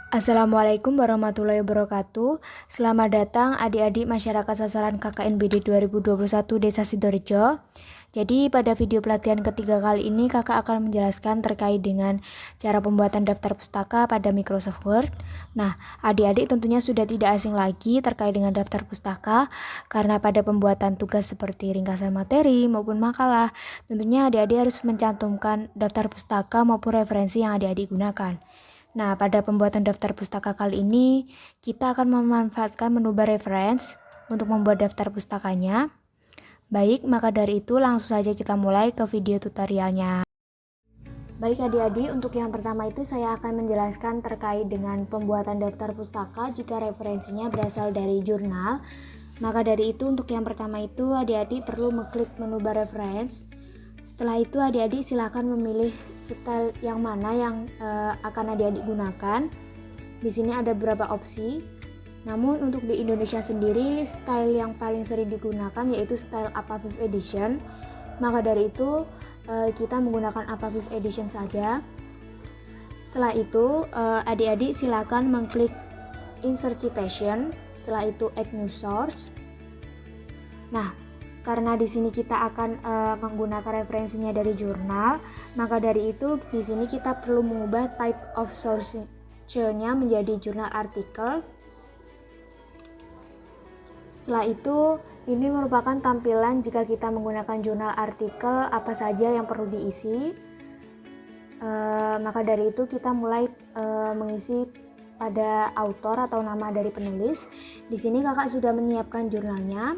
Assalamualaikum warahmatullahi wabarakatuh. Selamat datang adik-adik masyarakat sasaran KKNBD 2021 Desa Sidorejo. Jadi pada video pelatihan ketiga kali ini kakak akan menjelaskan terkait dengan cara pembuatan daftar pustaka pada Microsoft Word. Nah, adik-adik tentunya sudah tidak asing lagi terkait dengan daftar pustaka karena pada pembuatan tugas seperti ringkasan materi maupun makalah, tentunya adik-adik harus mencantumkan daftar pustaka maupun referensi yang adik-adik gunakan. Nah, pada pembuatan daftar pustaka kali ini, kita akan memanfaatkan menu bar reference untuk membuat daftar pustakanya. Baik, maka dari itu langsung saja kita mulai ke video tutorialnya. Baik adik-adik, untuk yang pertama itu saya akan menjelaskan terkait dengan pembuatan daftar pustaka jika referensinya berasal dari jurnal. Maka dari itu untuk yang pertama itu adik-adik perlu mengklik menu bar reference. Setelah itu adik-adik silakan memilih style yang mana yang akan adik-adik gunakan. Di sini ada beberapa opsi. Namun untuk di Indonesia sendiri style yang paling sering digunakan yaitu style APA 5th edition. Maka dari itu kita menggunakan APA 5th edition saja. Setelah itu adik-adik silakan mengklik insert citation. Setelah itu add new source. Nah, karena di sini kita akan menggunakan referensinya dari jurnal, maka dari itu di sini kita perlu mengubah type of source-nya menjadi jurnal artikel. Setelah itu, ini merupakan tampilan jika kita menggunakan jurnal artikel apa saja yang perlu diisi. Maka dari itu kita mulai mengisi pada author atau nama dari penulis. Di sini kakak sudah menyiapkan jurnalnya.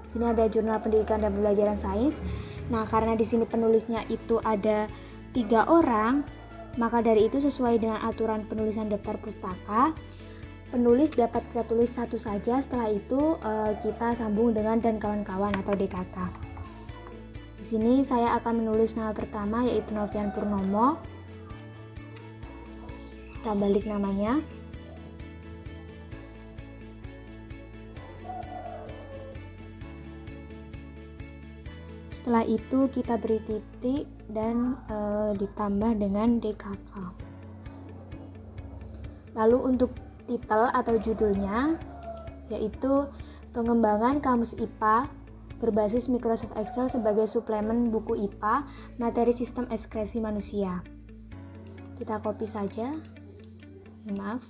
Sini ada jurnal pendidikan dan pembelajaran sains. Nah, karena di sini penulisnya itu ada 3 orang, maka dari itu sesuai dengan aturan penulisan daftar pustaka, penulis dapat kita tulis satu saja. Setelah itu kita sambung dengan dan kawan-kawan atau DKK. Di sini saya akan menulis nama pertama yaitu Novian Purnomo. Kita balik namanya. Setelah itu kita beri titik dan ditambah dengan DKK. Lalu untuk titel atau judulnya yaitu pengembangan kamus IPA berbasis Microsoft Excel sebagai suplemen buku IPA materi sistem ekskresi manusia. Kita copy saja. Maaf.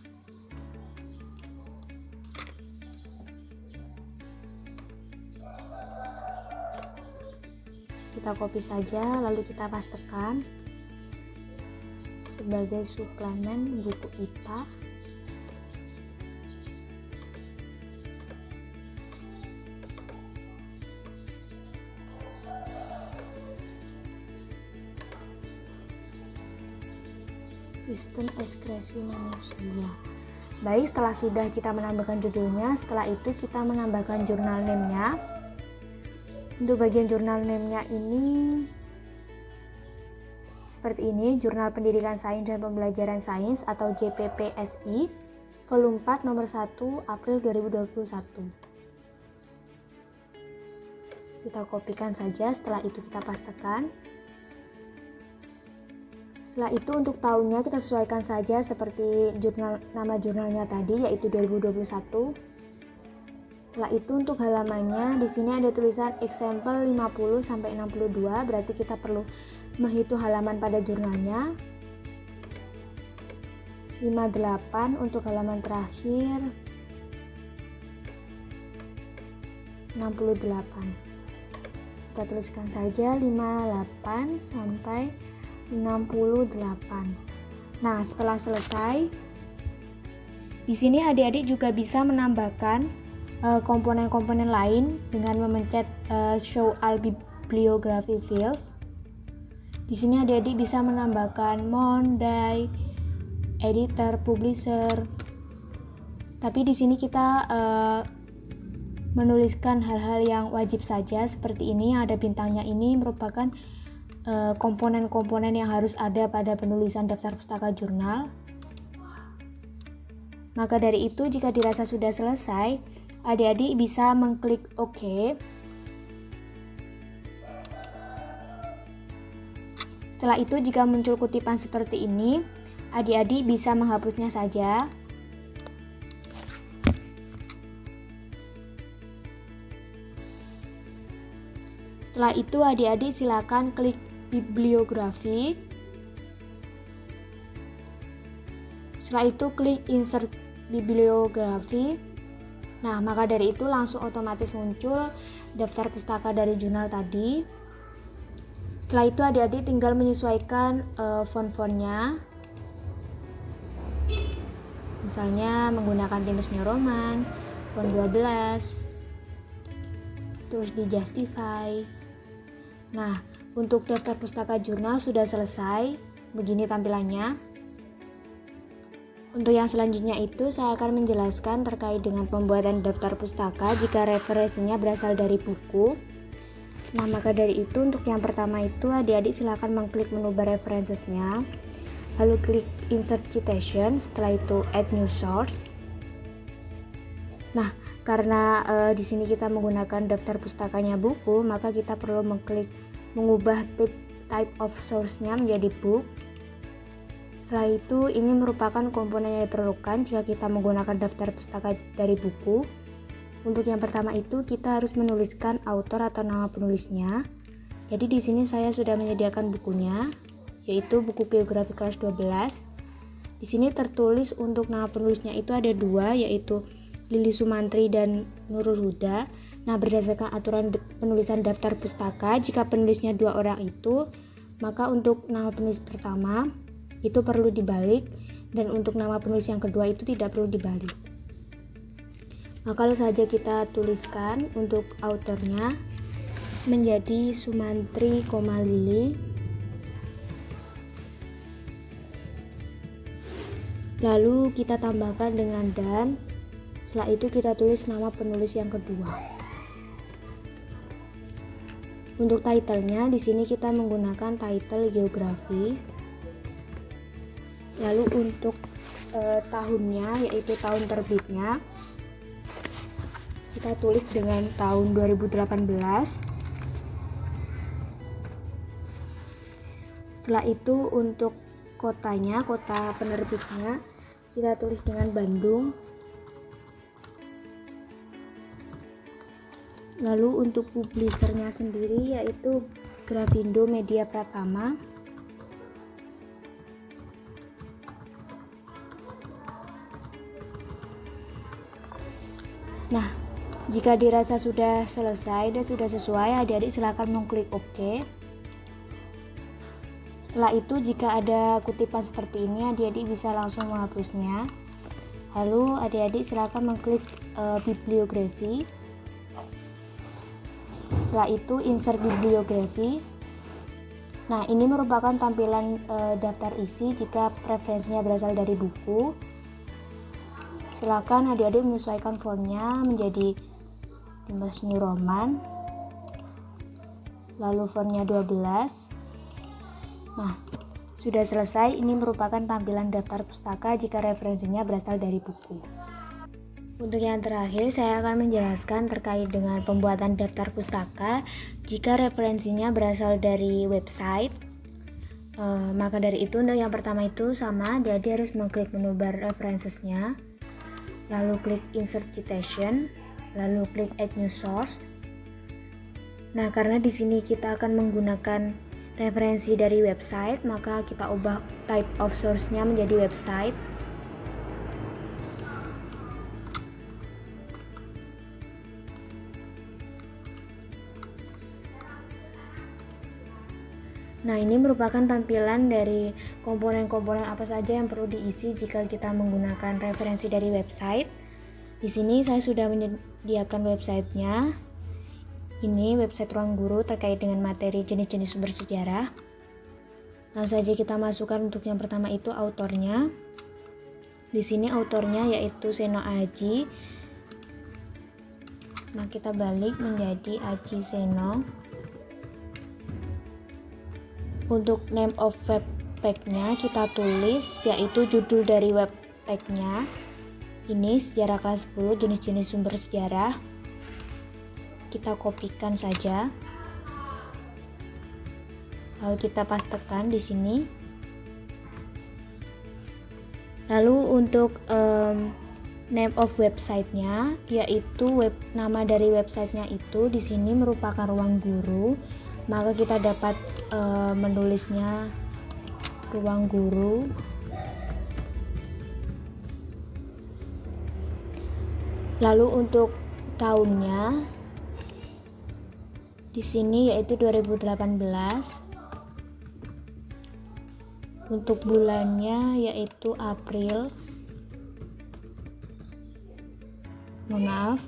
Kita copy saja lalu kita pastekan sebagai suplemen buku IPA. Sistem ekskresi manusia. Baik, setelah sudah kita menambahkan judulnya, setelah itu kita menambahkan jurnal name-nya. Untuk bagian jurnal name-nya ini seperti ini, Jurnal Pendidikan Sains dan Pembelajaran Sains atau JPPSI, volume 4 nomor 1 April 2021. Kita kopikan saja, setelah itu kita pastekan. Setelah itu untuk tahunnya kita sesuaikan saja seperti nama jurnalnya tadi yaitu 2021. Setelah itu untuk halamannya di sini ada tulisan example 50 sampai 62, berarti kita perlu menghitung halaman pada jurnalnya. 58 untuk halaman terakhir. 68. Kita tuliskan saja 58 sampai 68. Nah, setelah selesai, di sini adik-adik juga bisa menambahkan komponen-komponen lain dengan memencet show all bibliography fields. Di sini adik-adik bisa menambahkan Monday, editor, publisher. Tapi di sini kita menuliskan hal-hal yang wajib saja seperti ini. Ada bintangnya, ini merupakan komponen-komponen yang harus ada pada penulisan daftar pustaka jurnal. Maka dari itu jika dirasa sudah selesai, adik-adik bisa mengklik OK. Setelah itu jika muncul kutipan seperti ini, Adik-adik bisa menghapusnya saja. Setelah itu adik-adik silakan klik bibliografi. Setelah itu klik insert bibliografi. Nah, maka dari itu langsung otomatis muncul daftar pustaka dari jurnal tadi. Setelah itu adik-adik tinggal menyesuaikan font-fontnya. Misalnya menggunakan Times New Roman, font 12, terus di Justify. Nah, untuk daftar pustaka jurnal sudah selesai. Begini tampilannya. Untuk yang selanjutnya itu saya akan menjelaskan terkait dengan pembuatan daftar pustaka jika referensinya berasal dari buku. Nah, maka dari itu untuk yang pertama itu adik-adik silakan mengklik menu bar references-nya. Lalu klik insert citation, setelah itu add new source. Nah, karena di sini kita menggunakan daftar pustakanya buku, maka kita perlu mengubah type of source-nya menjadi book. Setelah itu, ini merupakan komponen yang diperlukan jika kita menggunakan daftar pustaka dari buku. Untuk yang pertama itu, kita harus menuliskan author atau nama penulisnya. Jadi di sini saya sudah menyediakan bukunya, yaitu buku geografi kelas 12. Di sini tertulis untuk nama penulisnya itu ada dua, yaitu Lili Sumantri dan Nurul Huda. Nah, berdasarkan aturan penulisan daftar pustaka, jika penulisnya dua orang itu, maka untuk nama penulis pertama itu perlu dibalik, dan untuk nama penulis yang kedua itu tidak perlu dibalik. Nah, kalau saja kita tuliskan untuk autornya menjadi Sumantri, Lili. Lalu kita tambahkan dengan dan. Setelah itu kita tulis nama penulis yang kedua. Untuk title-nya di sini kita menggunakan title geografi. Lalu untuk tahunnya, yaitu tahun terbitnya, kita tulis dengan tahun 2018. Setelah itu untuk kotanya, kota penerbitnya, kita tulis dengan Bandung. Lalu untuk publishernya sendiri yaitu Grafindo Media Pratama. Nah, jika dirasa sudah selesai dan sudah sesuai, adik-adik silakan mengklik OK. Setelah itu, jika ada kutipan seperti ini, adik-adik bisa langsung menghapusnya. Lalu, adik-adik silakan mengklik bibliografi. Setelah itu, insert bibliografi. Nah, ini merupakan tampilan daftar isi jika preferensinya berasal dari buku. Silakan adik-adik menyesuaikan fontnya menjadi Times New Roman, lalu fontnya 12. Nah, sudah selesai. Ini merupakan tampilan daftar pustaka jika referensinya berasal dari buku. Untuk yang terakhir, saya akan menjelaskan terkait dengan pembuatan daftar pustaka jika referensinya berasal dari website. Maka dari itu, untuk yang pertama itu sama, adik-adik harus mengklik menu bar references-nya, lalu klik insert citation, lalu klik add new source. Nah, karena di sini kita akan menggunakan referensi dari website, maka kita ubah type of source-nya menjadi website. Nah, ini merupakan tampilan dari komponen-komponen apa saja yang perlu diisi jika kita menggunakan referensi dari website. Di sini saya sudah menyediakan websitenya. Ini website Ruang Guru terkait dengan materi jenis-jenis sumber sejarah. Langsung saja kita masukkan untuk yang pertama itu autornya. Di sini autornya yaitu Seno Aji. Nah, kita balik menjadi Aji Seno. Untuk name of web page-nya kita tulis yaitu judul dari web page-nya. Ini sejarah kelas 10, jenis-jenis sumber sejarah. Kita kopikan saja. Lalu kita pastekan di sini. Lalu untuk name of websitenya, yaitu nama dari websitenya itu di sini merupakan ruang guru, maka kita dapat menulisnya ruang guru. Lalu untuk tahunnya di sini yaitu 2018. Untuk bulannya yaitu April. Mohon maaf.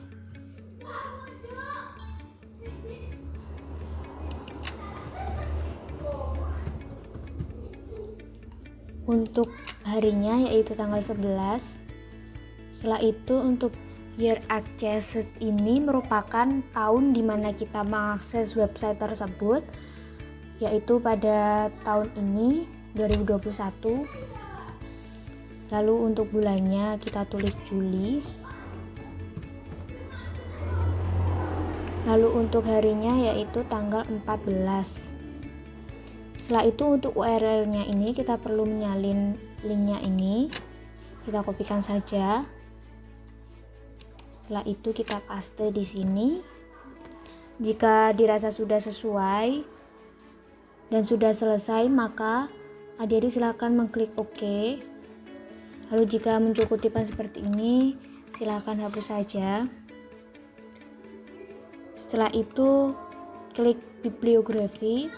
Untuk harinya yaitu tanggal 11. Setelah itu untuk year accessed ini merupakan tahun di mana kita mengakses website tersebut, yaitu pada tahun ini 2021. Lalu untuk bulannya kita tulis Juli. Lalu untuk harinya yaitu tanggal 14. Setelah itu untuk URL-nya ini kita perlu menyalin linknya ini. Kita kopikan saja. Setelah itu kita paste di sini. Jika dirasa sudah sesuai dan sudah selesai, maka adik-adik silakan mengklik OK. Lalu jika muncul kutipan seperti ini, silakan hapus saja. Setelah itu klik bibliografi.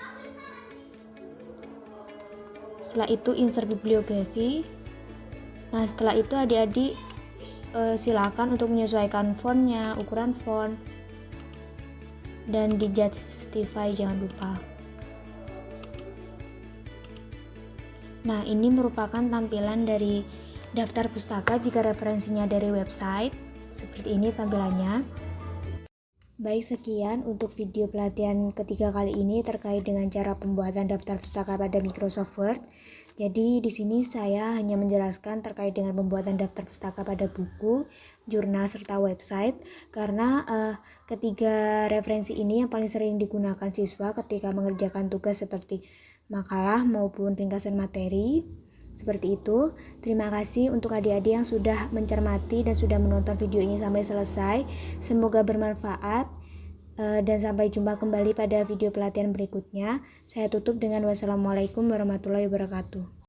Setelah itu insert bibliografi. Nah, setelah itu adik-adik silakan untuk menyesuaikan fontnya, ukuran font, dan di justify jangan lupa. Nah, ini merupakan tampilan dari daftar pustaka jika referensinya dari website. Seperti ini tampilannya. Baik, sekian untuk video pelatihan ketiga kali ini terkait dengan cara pembuatan daftar pustaka pada Microsoft Word. Jadi di sini saya hanya menjelaskan terkait dengan pembuatan daftar pustaka pada buku, jurnal, serta website, karena ketiga referensi ini yang paling sering digunakan siswa ketika mengerjakan tugas seperti makalah maupun ringkasan materi. Seperti itu. Terima kasih untuk adik-adik yang sudah mencermati dan sudah menonton video ini sampai selesai. Semoga bermanfaat dan sampai jumpa kembali pada video pelatihan berikutnya. Saya tutup dengan wassalamualaikum warahmatullahi wabarakatuh.